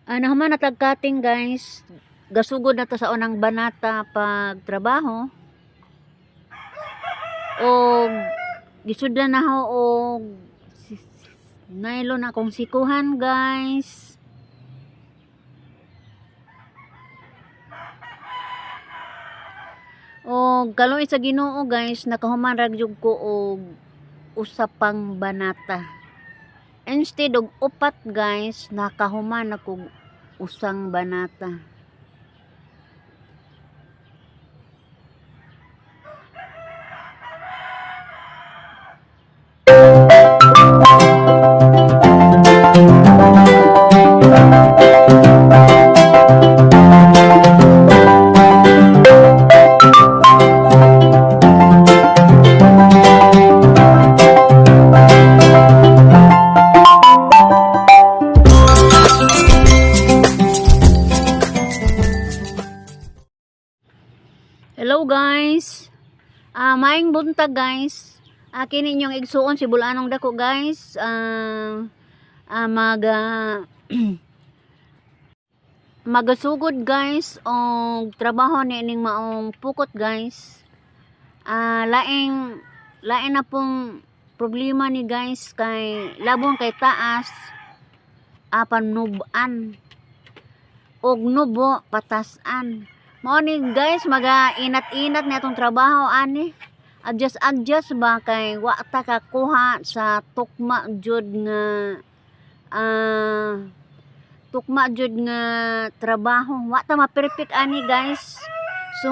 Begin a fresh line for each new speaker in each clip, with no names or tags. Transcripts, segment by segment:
Nahuman na tag-cutting guys. Gasugod na to sa unang banata pag trabaho. O gisudlan na ho og nylon akong sikuhan guys. O kaluoy sa Ginoo guys, nakahuman ra gyud ko og usa pang banata. Instead og upat guys, nakahuman ako usang banata. Hello guys. Maayong buntag guys. Kini inyong igsuon si Bulanong dako guys. Magasugod guys og trabaho ni ining maong pukot guys. Laing na pong problema ni guys kay labong kay taas panuban og nubo patasan. Mao ni guys maga-inat-inat na itong trabaho ani. Adjust ba kay wa ta kakuha sa tukma jud nga trabaho. Wa ta ma-perfect ani guys. So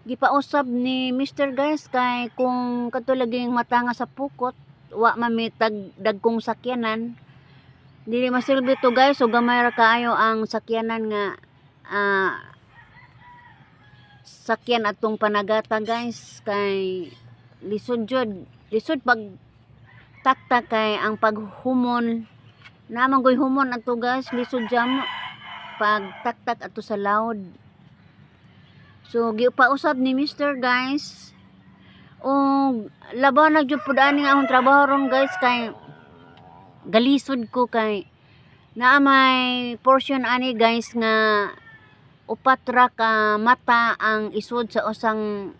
gipausab ni Mr. guys kay kung kadto laging matanga sa pukot, wa mamitag dagkong sakyanan. Dili masilbi to guys, so gamay ra kaayo ang sakyanan nga sakyan atong panagata guys kay lisod pag takta kay ang paghumon namang goy humon ato guys, lisod jam pag taktak ato sa loud. So gipausab ni Mr. guys og labaw na jud pud ani nga akong trabaho ron guys kay galisod ko kay naa may portion ani guys nga upat ra ka mata ang isud sa usang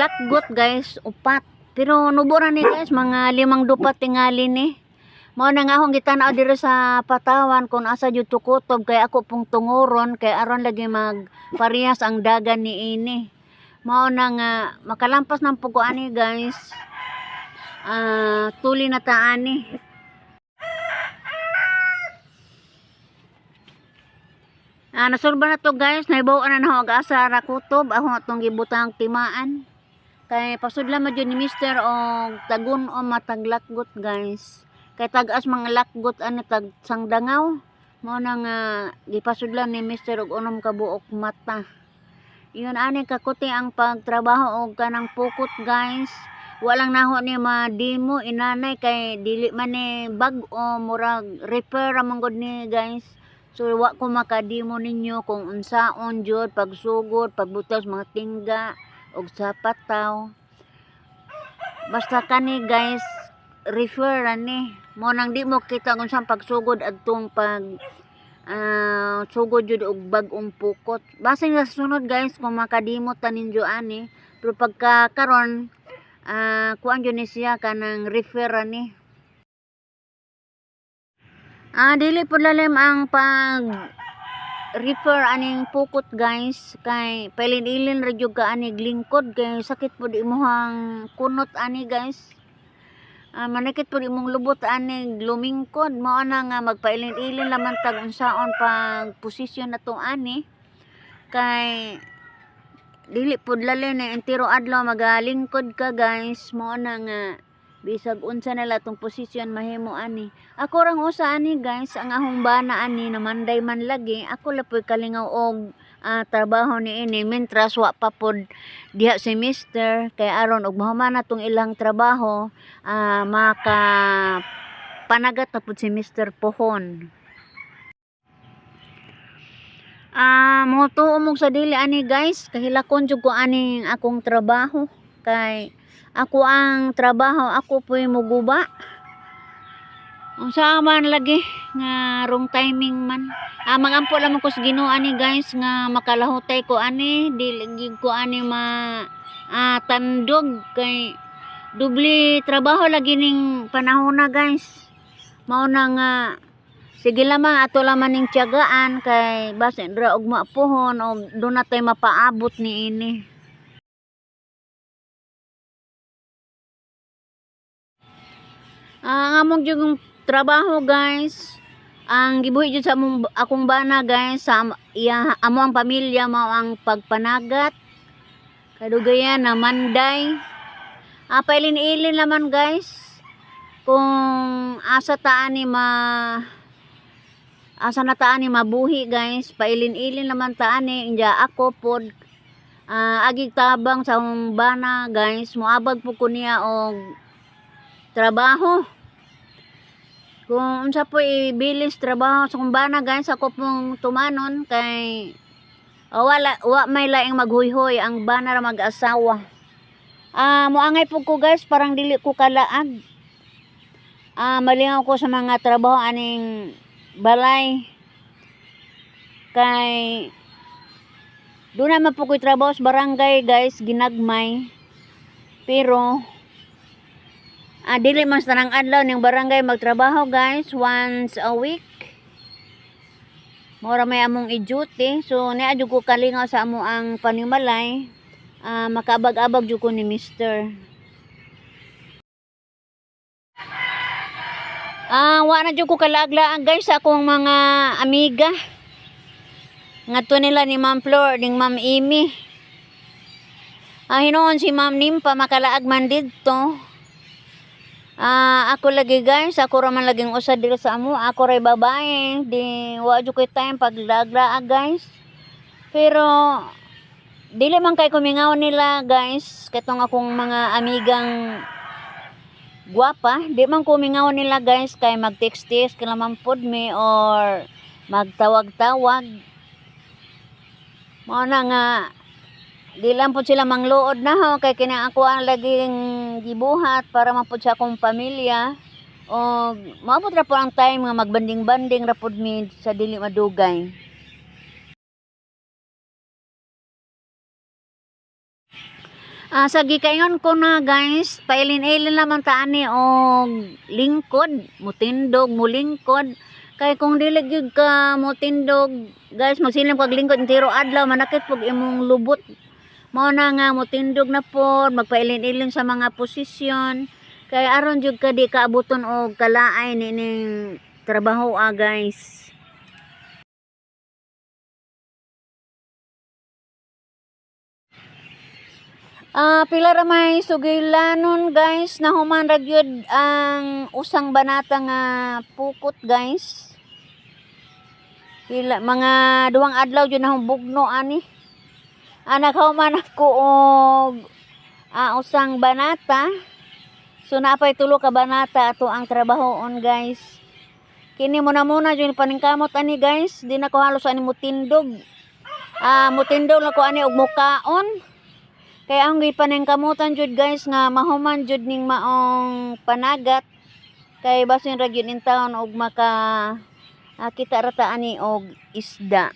lakgot guys, upat. Pero nubo ra ni guys mga 5 dupat tingali ni. Mao na nga akong gitanaw diri sa Patawan kung asa jud tukutob kay ako pong tunguron kay aron lagi magparehas ang dagan ni ini. Mao na nga makalampas ng pugo ani guys. Tuli na taani. Nasulba na to guys, nahibawan na ako asa ra kutob ako atong gibutang timaan. Kay pasudla man jud ni Mr. og tagun o mataglakgot guys. Kay tagas mga lakgot ani tag sangdangaw. Mao na nga gipasudlan ni Mr. og unom ka buok mata. Iyon ani kakuti ang pagtrabaho og kanang pukot guys. Walang naho ni madimo inanay kay dili man ni bag-o murag repair ramon gud ni guys. So wa ko makadimo ninyo kung unsaon jud pagsugod, pagbutas mga tingga og sapataw. Basta kani guys refer ani mo nang di mo kita kung saan pagsugod adtong pag sugod jud og bag-ong pukot. Basta nga sunod guys kung makadimot ta ninyo ani, pero pagka karon kuan jud ni siya kanang refer ani. Dili po lalim ang pag refer aning pukot guys kay pailin-ilin ra jud ka ani lingkod kay sakit po di imong kunot ani guys. Manakit po di imong lubot ani lumingkod. Mao na nga magpailin-ilin laman tag unsaon pag posisyon nato ani kay dili pud lalim na entero adlaw magalingkod ka guys. Mao na nga bisag unsa nila tong posisyon mahimo ani. Ako rang usa ani guys, ang ahong bana ani namanday man lagi, ako lapoy kalingaw og trabaho ni ini mentras wa pa pod diha si Mr. kay aron og mahuman na tong ilang trabaho maka panagat na pod si Mr. Pohon. Mo tuo mo sa dili ani guys, kahilakon jud ko ani akong trabaho kay ako ang trabaho, ako po'y muguba. Unsa man lagi nga wrong timing man. Magampo lamang ko sa Ginoo ani guys nga makalahutay ko ani, dili ko ani tandog kay dubli trabaho lagi ning panahon na guys. Mao na nga sige lamang ato lamang ning tiyagaan kay basin ra og maapuhon o do na tay mapaabot ni ini. Among yung trabaho guys, ang gibuhi jud sa akong bana guys sa amo ang pamilya mao ang pagpanagat kadugayan na manday. Pailin-ilin naman guys kung asa na taan ni mabuhi guys, pailin-ilin naman taan ni inja ako pod agig tabang sa akong bana guys, moabag po ko niya og trabaho. Kung unsa po ibilis trabaho sa kumbana guys, ako pong tumanon kay wa may laing maghuyhoy ang bana ra mag-asawa. Moangay po ko guys, parang dili ko kalaag. Malingaw ko sa mga trabaho aning balay. Kay doon naman po ko trabaho sa barangay guys, ginagmay. Pero dili man sa tanang adlaw ning barangay magtrabaho guys, once a week. Mora may among i-duty. So niadyo ko kalingaw sa amo ang panimalay. Makaabag-abag jud ko ni Mister. Wa na jud ko kalaglaan guys sa akong mga amiga. Ngadto nila ni Ma'am Flor ning Ma'am Amy. Hinoon si Ma'am Nimpa makalaag man didto. Ako lagi guys, ako ra man laging usa diri sa amo, ako ray babae, di wa jud koy time paglaglaag guys. Pero dili man kay kumingaw nila guys, katong akong mga amigang guwapa, di man kumingaw nila guys kay mag-text-text kila man pod me or magtawag-tawag. Mao na nga di lang po sila mangluod na ho kay kina ako ang laging gibuhat para mapud sa akong pamilya o maabot ra po ang time nga magbanding-banding ra pud mi sa dili madugay. Sa gikayon ko na guys, pailin-ilin naman taani og lingkod, mutindog, mulingkod. Kay kung dili gyud ka mutindog guys, magsilim kag lingkod entero adlaw manakit pug imong lubot. Mao na nga motindog na po, magpailin-ilin sa mga posisyon. Kay aron jud ka di kaabuton og kalaay ning trabaho guys. Pila ra may sugilanon guys, nahuman ra gyud ang usang banata nga pukot guys. Pila mga duwang adlaw jud nahumbugno ani. Naghuman ako og usang banata. So napay tulo ka banata ato ang trabahoon guys. Kini muna jud paningkamot ani guys, di na ko halos ani mutindog. Mutindog na ko ani og mukaon. Kaya ang gipaningkamutan jud guys nga mahuman jud ning maong panagat. Kay basin ra gyud in town og maka kita ra ta ani og isda.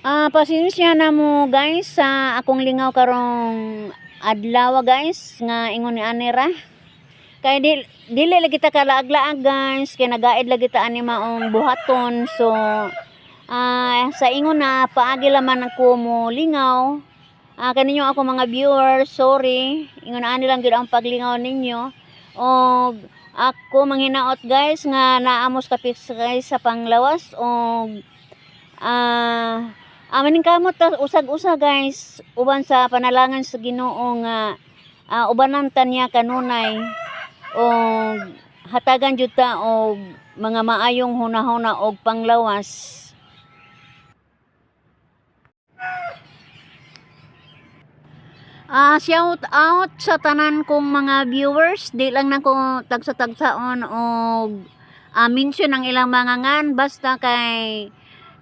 Pasensya na mo guys sa akong lingaw karong adlaw guys nga ingon ni Anira. Kay dili lagi ta kalaag-laag guys, kay nagaid lagi ta ani maong buhaton. So sa ingon na paagi laman ako mo lingaw. Kaninyo ako mga viewers, sorry. Ingon na ani lang gyud ang paglingaw ninyo. Og ako manghinaot guys nga naamos kapit guys sa panglawas og maningkamot ta usag-usa guys uban sa panalangan sa Ginoo nga ubanan ta niya kanunay og hatagan jud ta og mga maayong hunahuna og panglawas. Shout out sa tanan kong mga viewers, di lang na ko tagsa-tagsaon og mention ang ilang mga ngan basta kay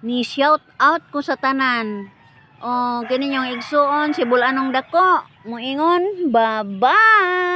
ni shout out ko sa tanan O kini yung igsuon si bulanong dako. Muingon, bye-bye.